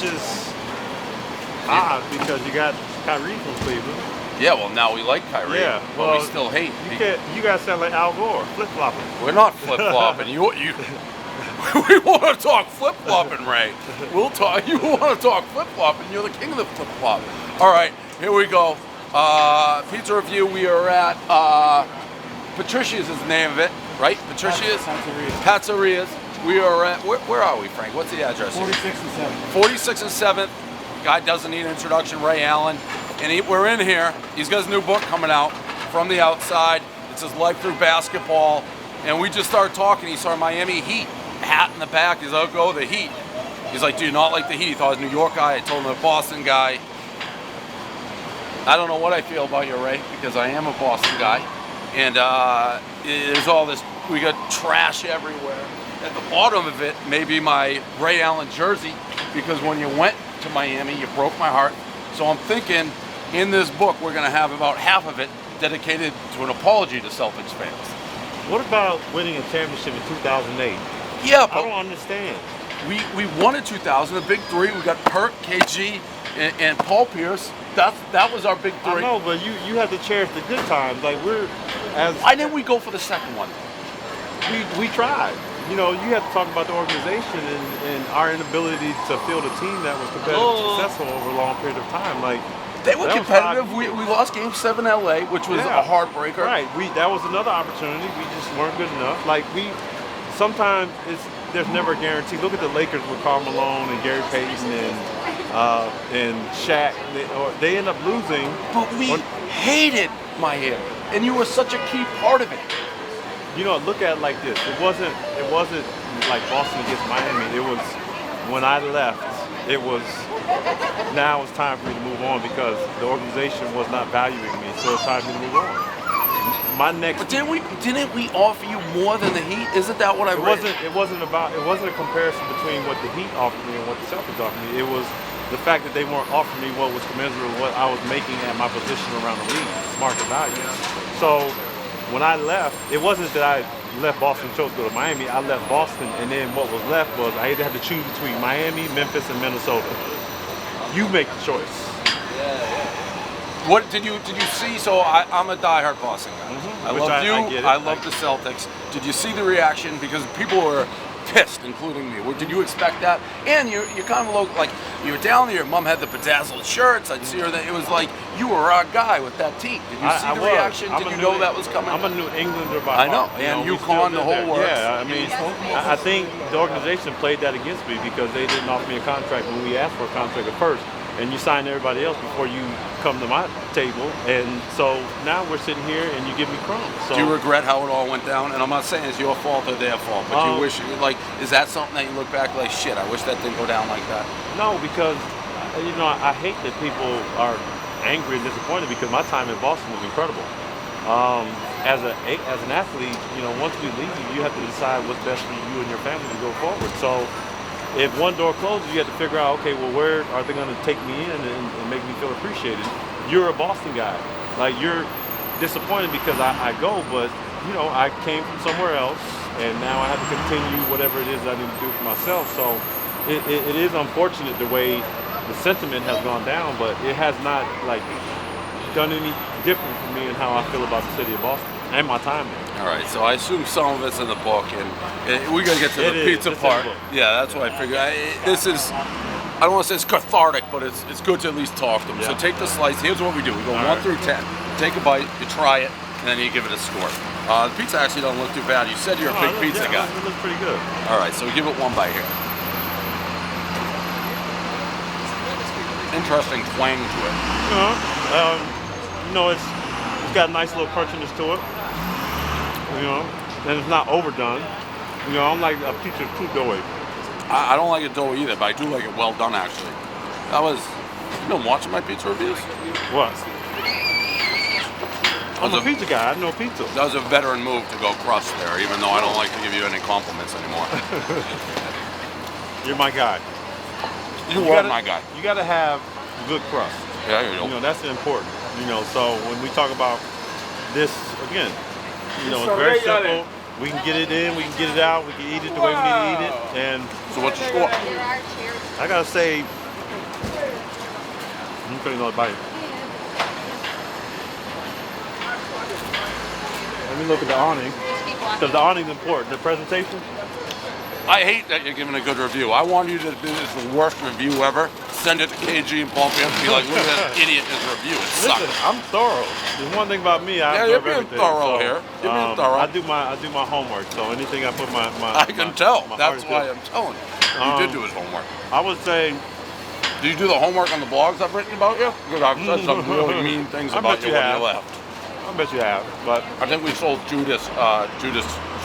which is odd because you got Kyrie from Cleveland. Yeah, well, now we like Kyrie, Yeah, but well, we still hate. You guys sound like Al Gore, flip-flopping. We're not flip-flopping. We want to talk flip-flopping, Ray. We'll talk. You want to talk flip-flopping? You're the king of the flip-flop. All right, here we go. Pizza review. We are at Patricia's is the name of it, right? Patricia's. Patzeria's. We are at. Where are we, Frank? What's the address? 46 and 7. 46 and 7th. Guy doesn't need an introduction. Ray Allen. And we're in here. He's got his new book coming out, From the Outside. It's his life through basketball. And we just started talking. He saw Miami Heat hat in the back. He's like, oh, go the Heat. He's like, do you not like the Heat? He thought it was a New York guy. I told him a Boston guy. I don't know what I feel about you, Ray, because I am a Boston guy. And there's all this, we got trash everywhere. At the bottom of it, maybe my Ray Allen jersey, because when you went to Miami, you broke my heart. So I'm thinking, in this book, we're going to have about half of it dedicated to an apology to Celtics fans. What about winning a championship in 2008? Yeah, but I don't understand. We won in 2000, the big three. We got Perk, KG, and Paul Pierce. That was our big three. I know, but you have to cherish the good times. Like why didn't we go for the second one? We tried. You know, you have to talk about the organization and our inability to field a team that was competitive, successful over a long period of time. Like. They were competitive. We lost Game 7 in LA, which was a heartbreaker. Right. That was another opportunity. We just weren't good enough. Like sometimes there's never a guarantee. Look at the Lakers with Karl Malone and Gary Payton and Shaq. They end up losing. But we hated Miami, and you were such a key part of it. You know, look at it like this. It wasn't like Boston against Miami. It was when I left. It was. Now it's time for me to move on because the organization was not valuing me, so it's time for me to move on. But didn't we offer you more than the Heat? Isn't that what I read? It wasn't a comparison between what the Heat offered me and what the Celtics offered me. It was the fact that they weren't offering me what was commensurate with what I was making at my position around the league, market value. So when I left, it wasn't that I left Boston and chose to go to Miami. I left Boston, and then what was left was I either had to choose between Miami, Memphis, and Minnesota. You make the choice. What did you see? So I'm a diehard Boston guy. I love you. I love the Celtics. Did you see the reaction? Because people were pissed, including me. Did you expect that? And you kind of look like you were down there. Your mom had the bedazzled shirts. I'd see her. It was like you were our guy with that team. Did you see the reaction? Did you know that was coming? I'm a New Englander by heart. I know. And UConn, the whole works. Yeah, I mean, I think the organization played that against me because they didn't offer me a contract when we asked for a contract at first. And you sign everybody else before you come to my table. And so now we're sitting here and you give me crumbs. So, do you regret how it all went down? And I'm not saying it's your fault or their fault, but you wish, is that something that you look back like, shit, I wish that didn't go down like that? No, because, I hate that people are angry and disappointed because my time in Boston was incredible. As an athlete, once we leave, you have to decide what's best for you and your family to go forward. So if one door closes, you have to figure out, okay, well, where are they going to take me in and make me feel appreciated? You're a Boston guy. Like, you're disappointed because I go, but, I came from somewhere else, and now I have to continue whatever it is I need to do for myself. So it is unfortunate the way the sentiment has gone down, but it has not, done any different for me in how I feel about the city of Boston and my time there. All right, so I assume some of it's in the book, and we got to get to the pizza part. Yeah, that's what I figured. This is, I don't want to say it's cathartic, but it's good to at least talk to them. Yeah. So take the slice. Here's what we do. We go 1 through 10. Take a bite, you try it, and then you give it a score. The pizza actually doesn't look too bad. You said you're a big pizza guy. It looks pretty good. All right, so we give it 1 bite here. Interesting twang to it. It's got a nice little crunchiness to it. And it's not overdone. I'm like a pizza too doughy. I don't like it doughy either, but I do like it well done actually. You been watching my pizza reviews? What? I'm a pizza guy. I know pizza. That was a veteran move to go crust there, even though I don't like to give you any compliments anymore. You're my guy. You are my guy. You got to have good crust. Yeah, you know. That's important. So when we talk about this, again, it's very simple. We can get it in, we can get it out, we can eat it the way we need to eat it. And so what's your score? I gotta say I'm feeling another bite. Let me look at the awning, because the awning's important. The presentation. I hate that you're giving a good review. I want you to do this the worst review ever. Send it to KG and Paul and be like, look at that idiot in his review. It sucks. Listen, I'm thorough. There's one thing about me, I you're observe being everything. thorough here. You're being thorough. I do my homework. So anything I put my I can tell. my That's heart why into. I'm telling you. He did do his homework. I would say. Do you do the homework on the blogs I've written about you? Because I've said some really mean things about you when you left. I bet you have, but I think we sold Judas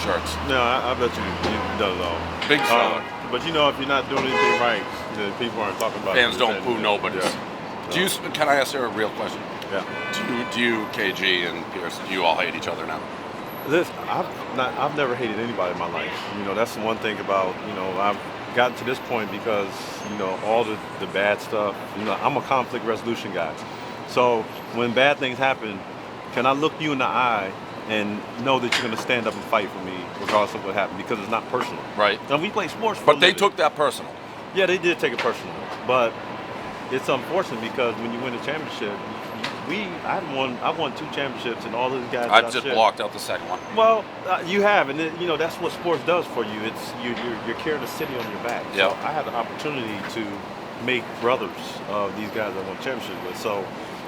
shirts. No, I bet you've done it all. Big seller. But you know, if you're not doing anything right, then people aren't talking about Fans it. don't poo nobody. Yeah. Do you? Can I ask you a real question? Yeah. Do you, KG and Pierce, do you all hate each other now? I've never hated anybody in my life. You know, that's the one thing about, you know, I've gotten to this point because, you know, all the bad stuff, you know, I'm a conflict resolution guy. So when bad things happen, can I look you in the eye and know that you're going to stand up and fight for me regardless of what happened, because it's not personal. Right. And we play sports for But a they living. took that personal. Yeah, they did take it personal. But it's unfortunate because when you win a championship, I've won 2 championships, and all those guys. I've just blocked out the second one. Well, you have, and you know that's what sports does for you. It's you're carrying the city on your back. Yeah. So I had the opportunity to make brothers of these guys I won championships with. So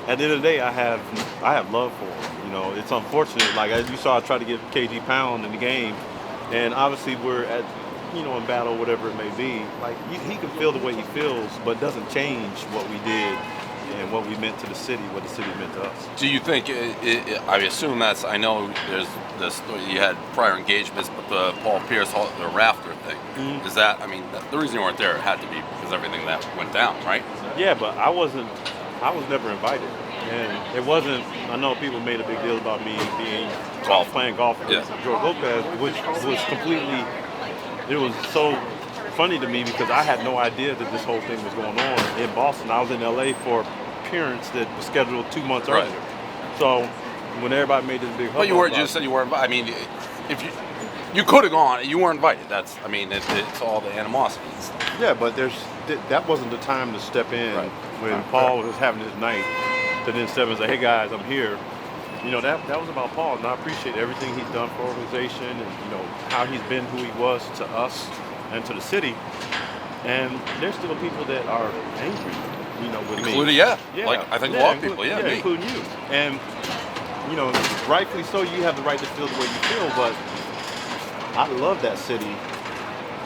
at the end of the day, I have love for them. You know, it's unfortunate. Like as you saw, I tried to get KG Pound in the game, and obviously we're at, you know, in battle, whatever it may be. Like he can feel the way he feels, but doesn't change what we did and what we meant to the city, what the city meant to us. Do you think? I assume that's. I know there's this. You had prior engagements, but the Paul Pierce, the rafter thing. Mm-hmm. Is that? I mean, the reason you weren't there had to be because everything that went down, right? Yeah, but I was never invited, and it wasn't. I know people made a big deal about me being playing golf with George Lopez, which was completely. It was so funny to me because I had no idea that this whole thing was going on in Boston. I was in LA for an appearance that was scheduled 2 months earlier. So when everybody made this big hubbub, But you weren't. You said you weren't. I mean, if you could have gone, you weren't invited. That's. I mean, it's all the animosity. Yeah, but that wasn't the time to step in when Paul was having his night to then step in and say, "Hey guys, I'm here." You know, that was about Paul, and I appreciate everything he's done for the organization, and you know how he's been who he was to us and to the city. And there's still people that are angry, you know, with including, me. Yeah. Like I think a lot of people, me. Including you. And you know, rightfully so, you have the right to feel the way you feel, but I love that city.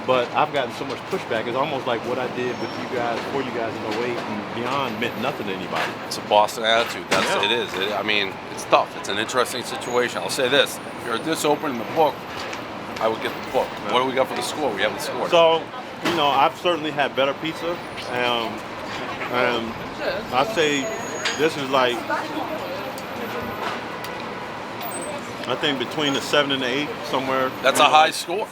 But I've gotten so much pushback. It's almost like what I did with you guys, for you guys in 08 and beyond meant nothing to anybody. It's a Boston attitude. It is. I mean, it's tough. It's an interesting situation. I'll say this. If you're this open in the book, I would get the book. Yeah. What do we got for the score? We haven't scored. So, you know, I've certainly had better pizza. I'd say this is like, I think between the 7 and the 8, somewhere. That's a high score.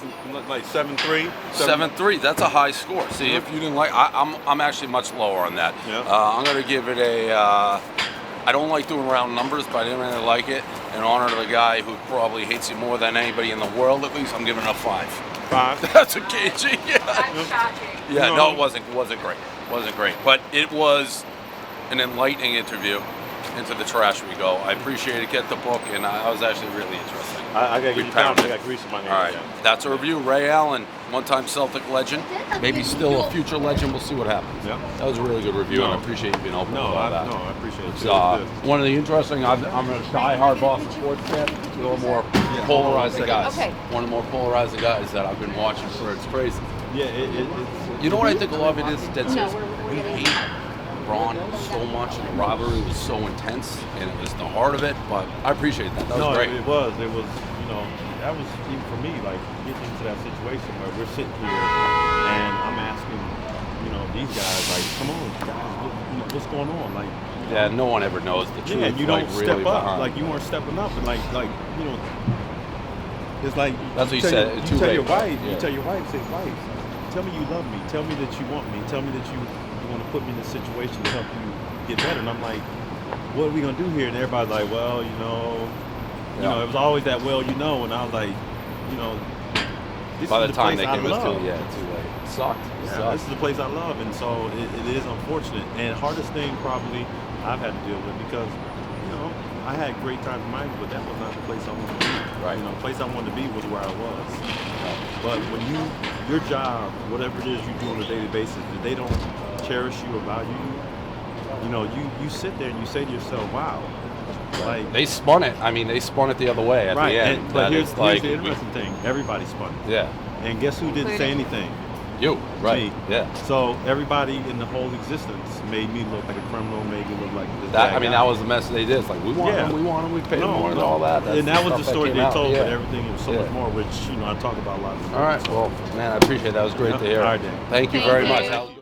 Like 7-3. 7-3. That's a high score. See, if you didn't like, I'm actually much lower on that. Yeah. I'm going to give it a. I don't like doing round numbers, but I didn't really like it. In honor to the guy who probably hates you more than anybody in the world, at least, I'm giving it a 5. 5. That's a KG. Yeah. Yeah. No, it wasn't great. Wasn't great, but it was an enlightening interview. Into the trash we go. I appreciate it. Get the book, and I was actually really interesting. I got to get you down. I got grease in my name. All right, that's a review. Ray Allen, one-time Celtic legend, maybe still a future legend. We'll see what happens. Yeah, that was a really good review, and I appreciate you being open about that. I appreciate it. It's one of the interesting. I'm a die-hard Boston Sports fan. A little more polarizing guys. Okay. One of the more polarizing guys that I've been watching for. It's crazy. Yeah, you know what I think a lot of it is? That says we hate Braun so much, and the rivalry was so intense, and it was the heart of it. But I appreciate that. That was great. It was. You know, that was even for me, like getting into that situation where we're sitting here, and I'm asking, you know, these guys, like, come on, guys, what's going on? Like, yeah, no one ever knows the truth. Yeah, you don't really step up. Like, you weren't stepping up, and like, you know, it's like that's what you said. You tell your wife, say, wife, tell me you love me. Tell me that you want me. Tell me that you want to put me in this situation to help you get better. And I'm like, what are we gonna do here? And everybody's like, well, you know, it was always that, well, you know. And I was like, you know, this by is the time place they came, it was too late. Sucked. Yeah, this is the place I love, and so it is unfortunate. And hardest thing probably I've had to deal with because, you know, I had great times in Miami, but that was not the place I wanted to be. Right. You know, the place I wanted to be was where I was. But when your job, whatever it is you do on a daily basis, if they don't cherish you or value you, you know, you sit there and you say to yourself, wow. Like, they spun it. I mean, they spun it the other way at the end. And, but here's the interesting thing. Everybody spun it. Yeah. And guess who didn't say anything? You. Right. Me. Yeah. So everybody in the whole existence made me look like a criminal, made me look like this That, bad I mean, guy. that was the message they did. It's like, we want them, we paid them more and all that. That's and that was the story they told, yeah. but everything was so much more, which, you know, I talk about a lot of. All right. Well, man, I appreciate that. That was great to hear. All right, Dan. Thank you very much.